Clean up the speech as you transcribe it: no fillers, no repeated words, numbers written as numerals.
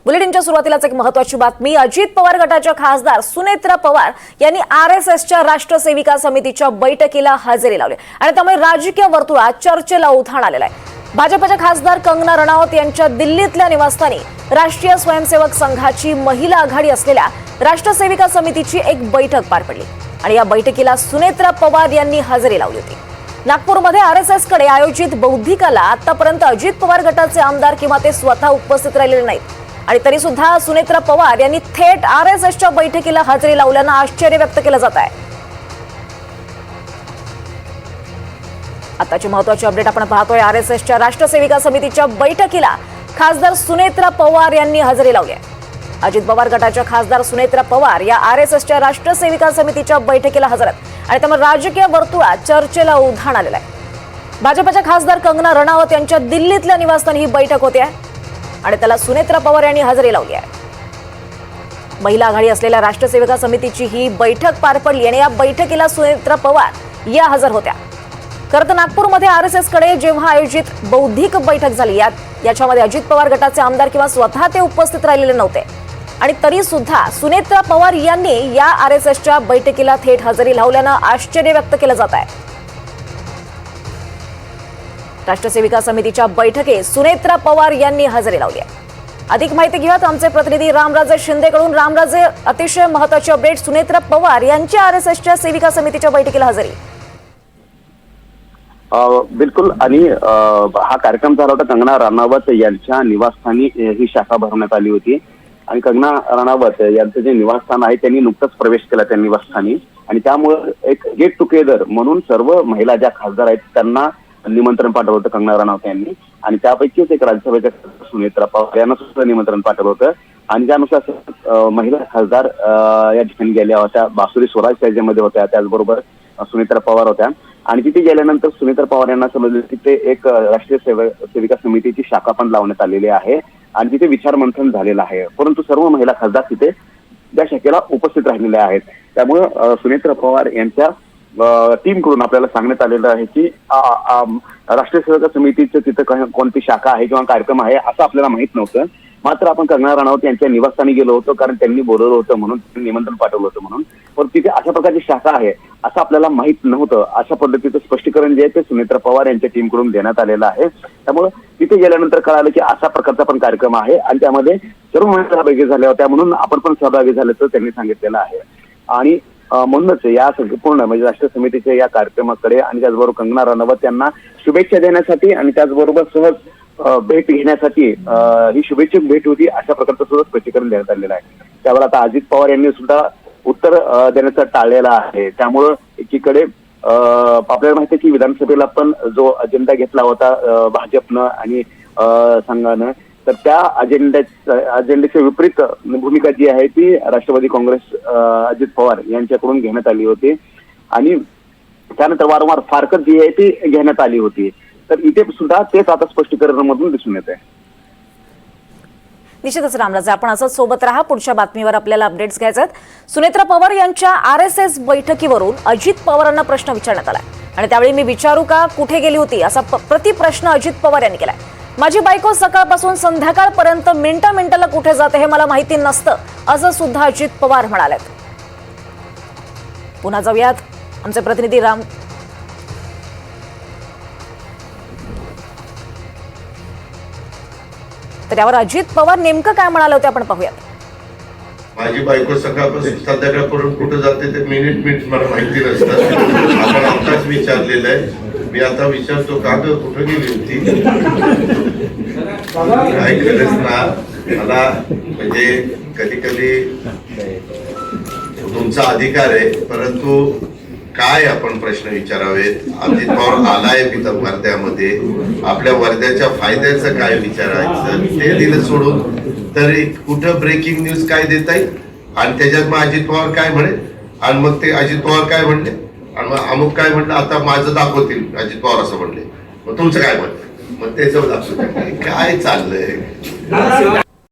बुलेटिनच्या सुरुवातीलाच एक महत्त्वाची बातमी। अजित पवार गटाच्या खासदार सुनेत्रा पवार यांनी आरएसएसच्या राष्ट्र सेविका समितीच्या बैठकीला हजेरी लावली आणि त्यामुळे राजकीय वर्तुळात चर्चेला उधाण आलेलं आहे। भाजपच्या खासदार कंगना रनौत यांच्या दिल्लीतल्या निवासस्थानी राष्ट्रीय स्वयंसेवक संघाची महिला आघाडी असलेल्या राष्ट्र सेविका समितीची एक बैठक पार पडली आणि या बैठकीला सुनेत्रा पवार यांनी हजेरी लावली होती। नागपूरमध्ये आरएसएसकडे आयोजित बौद्धिकाला आतापर्यंत अजित पवार गटाचे आमदार किंवा ते स्वतः उपस्थित राहिलेले नाहीत आणि तरी सुद्धा सुनेत्रा पवार यांनी थेट आरएसएसच्या बैठकीला हजेरी लावल्यानं आश्चर्य व्यक्त केलं जात आहे। आताची महत्त्वाची अपडेट आपण पाहतोय। आरएसएसच्या राष्ट्र सेविका समितीच्या बैठकीला खासदार सुनेत्रा पवार यांनी हजेरी लावली आहे। अजित पवार गटाच्या खासदार सुनेत्रा पवार या आरएसएसच्या राष्ट्र सेविका समितीच्या बैठकीला हजर आहेत आणि त्यामुळे राजकीय वर्तुळात चर्चेला उधाण आलेलं आहे। भाजपच्या खासदार कंगना रनौत यांच्या दिल्लीतल्या निवासस्थानी ही बैठक होते आणि त्याला सुनेत्रा पवार यांनी हजेरी लावली आहे। महिला आघाडी असलेल्या राष्ट्र सेविका समितीची ही बैठक पार पडली आणि या बैठकीला सुनेत्रा पवार या हजर होत्या। खरं तर नागपूरमध्ये आरएसएसकडे जेव्हा आयोजित बौद्धिक बैठक झाली याच्यामध्ये अजित पवार गटाचे आमदार किंवा स्वतः ते उपस्थित राहिलेले नव्हते आणि तरी सुद्धा सुनेत्रा पवार यांनी या आरएसएसच्या बैठकीला थेट हजेरी लावल्यानं आश्चर्य व्यक्त केलं जात आहे। राष्ट्र सेविका समितीच्या बैठकीत सुनेत्रा पवार यांनी हजेरी लावली आहे। अधिक माहिती घेऊयात आमचे प्रतिनिधी रामराजे शिंदेकडून। रामराजे, अतिशय महत्त्वाची अपडेट, सुनेत्रा पवार यांच्या आरएसएसच्या सेविका समितीच्या बैठकीला हजेरी। बिलकुल, आणि हा कार्यक्रम झाला होता कंगना रनौत यांच्या निवासस्थानी ही शाखा भरवण्यात आली होती आणि कंगना रनौत यांचं जे निवासस्थान आहे त्यांनी नुकताच प्रवेश केला त्या निवासस्थानी आणि त्यामुळे एक गेट टुगेदर म्हणून सर्व महिला ज्या खासदार आहेत त्यांना निमंत्रण पाठवलं होतं कंगना रनौत यांनी आणि त्यापैकीच एक राज्यसभेच्या सुनेत्रा पवार यांना सुद्धा निमंत्रण पाठवलं होतं आणि त्यानुसार महिला खासदार या ठिकाणी गेल्या होत्या। बासुरी स्वराज त्याच्यामध्ये होत्या, त्याचबरोबर सुनेत्रा पवार होत्या आणि तिथे गेल्यानंतर सुनेत्रा पवार यांना समजलं तिथे एक राष्ट्रीय सेविका समितीची शाखा पण लावण्यात आलेली आहे आणि तिथे विचार मंथन झालेलं आहे, परंतु सर्व महिला खासदार तिथे त्या शाखेला उपस्थित राहिलेल्या आहेत। त्यामुळे सुनेत्रा पवार यांच्या टीम कडून आपल्याला सांगण्यात आलेलं आहे की राष्ट्रीय सेविका समितीचं तिथं कोणती शाखा आहे किंवा कार्यक्रम आहे असं आपल्याला माहित नव्हतं। मात्र आपण कंगना रनौत यांच्या निवासस्थानी गेलो होतो कारण त्यांनी बोलवलं होतं म्हणून, निमंत्रण पाठवलं होतं म्हणून, पण तिथे अशा प्रकारची शाखा आहे असं आपल्याला माहित नव्हतं। अशा पद्धतीचं स्पष्टीकरण जे आहे ते सुनेत्रा पवार यांच्या टीम कडून देण्यात आलेलं आहे। त्यामुळे तिथे गेल्यानंतर कळालं की अशा प्रकारचा पण कार्यक्रम आहे आणि त्यामध्ये सर्व महिला सहभागी झाल्या होत्या म्हणून आपण पण सहभागी झाल्याचं त्यांनी सांगितलेलं आहे आणि म्हणूनच या संपूर्ण म्हणजे राष्ट्रीय समितीच्या या कार्यक्रमाकडे आणि त्याचबरोबर कंगना रनौत यांना शुभेच्छा देण्यासाठी आणि त्याचबरोबर सहज भेट घेण्यासाठी ही शुभेच्छुक भेट होती अशा प्रकारचं सुद्धा स्पष्टीकरण देण्यात आलेलं आहे। त्यावर आता अजित पवार यांनी सुद्धा उत्तर देण्याचं टाळलेलं आहे। त्यामुळं एकीकडे आपल्याला माहिती आहे की विधानसभेला पण जो अजेंडा घेतला होता भाजपनं आणि संघानं, तर त्या अजेंड्याच्या विपरीत भूमिका जी आहे ती राष्ट्रवादी काँग्रेस अजित पवार यांच्याकडून घेण्यात आली होती आणि त्यानंतर वारंवार फारकत जी आहे ती घेण्यात आली होती। तर इथे सुद्धा तेच आता स्पष्टीकरणामधून दिसून येत आहे। निश्चितच रामराजे, आपण असंच सोबत राहा, पुढच्या बातमीवर आपल्याला अपडेट्स घ्यायचे आहेत। सुनेत्रा पवार यांच्या आरएसएस बैठकीवरून अजित पवारांना प्रश्न विचारण्यात आला आणि त्यावेळी मी विचारू का, कुठे गेली होती असा प्रतिप्रश्न अजित पवार यांनी केलाय। माझी बायको सकाळपासून संध्याकाळपर्यंत मिनिटाला कुठे जाते हे मला माहिती नसतं असं सुद्धा अजित पवार म्हणालेत। पुन्हा जाऊयात आमचे प्रतिनिधी राम। तर यावर अजित पवार नेमकं काय म्हणाले होते आपण पाहूयात। माझी बायको सकाळपासून संध्याकाळपर्यंत कुठे जाते ते मिनिट मला माहिती नसतं। आपण आताच विचारलेलं आहे, मी आता विचारतो का ग कुठे गेली होती, काय गरज ना मला, म्हणजे कधी कधी तुमचा अधिकार आहे परंतु काय आपण प्रश्न विचारावेत। अजित पवार आलाय तिथं वर्ध्यामध्ये, आपल्या वर्ध्याच्या फायद्याचं काय विचारायचं ते दिलं सोडून, तर कुठं ब्रेकिंग न्यूज काय देता येईल आणि त्याच्यात मग अजित पवार काय म्हणे आणि मग ते अजित पवार काय म्हणले आणि मग अमुक काय म्हणलं, आता माझं दाखवतील अजित पवार असं म्हणले, मग तुमचं काय म्हणलं, मग त्याचं दाखवतील, काय चाललंय।